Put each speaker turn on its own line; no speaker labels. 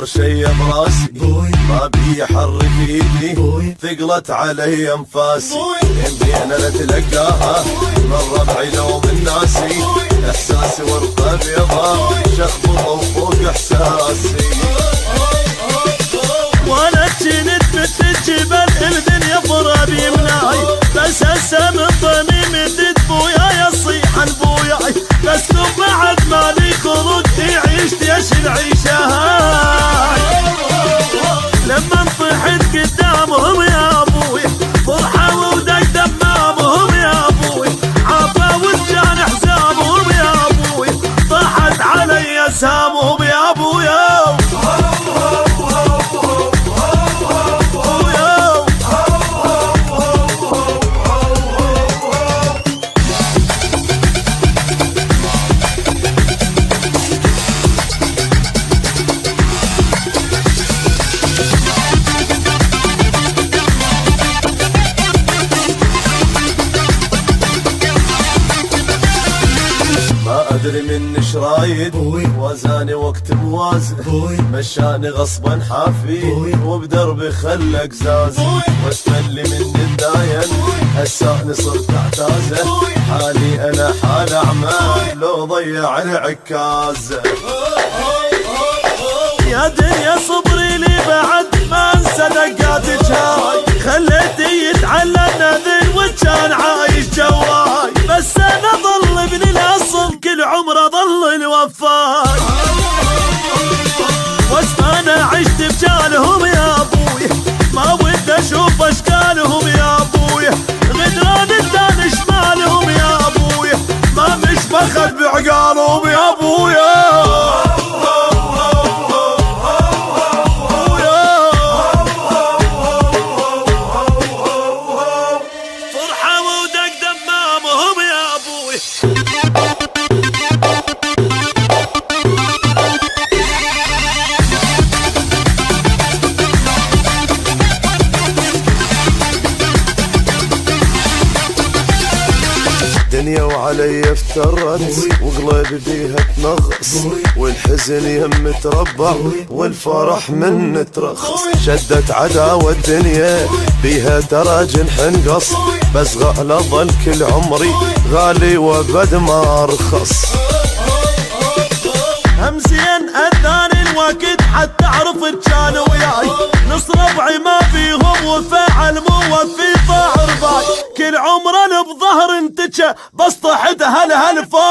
صار شي براسي ما بي حرك ايدي ثقلت علي انفاسي يمدي انا نتلقاها من ربعي لو من ناسي احساسي ورقه بيضاء شخبطه وفوق احساسي
وانا جنت مثل الجبل الدنيا ضرب يمناي بس هسه من ضميمي بويا يصيح البوياي بس لو بعد مالي خلق تعيش ايش العيشه هاي لما طحت قدامهم يا ابوي فرحوا ودق دمامهم يا ابوي عافا وجان حسابهم يا ابوي طاحت علي اسهامهم يا ابويا
ادري من شرايد وزاني وقت موازن مشاني غصبا حافي وبدربي خلق زاز واستلي من الداين هساني صرت اعتازه حالي انا حال اعمال لو ضيع العكاز
يا دنيا صبري لي بعد ما انسى دقاتك هاي خليتي يتعلى نذل وكان عايش جواي بس انا ظل ابن الاصل كل عمره ظل الوفاي واسمع انا عشت بجالهم يا ابوي ما ودي اشوف اشكالهم يا ابوي غدران الدان شمالهم يا ابوي ما مش بخل بعقالهم يا ابويا
دنيا وعلي افترت وقلبي بيها تنغص والحزن يم تربع والفرح من ترخص شدت عداوة الدنيا بيها تراجن حنقص بس غالى ظل كل عمري غالي وبد ما ارخص
همزين اذان الوقت حتى اعرف كان وياي نص ربعي ما فيهم وفاعل موفي ضاع رباي كل عمره بظهر انتجه بس طحت هل فوق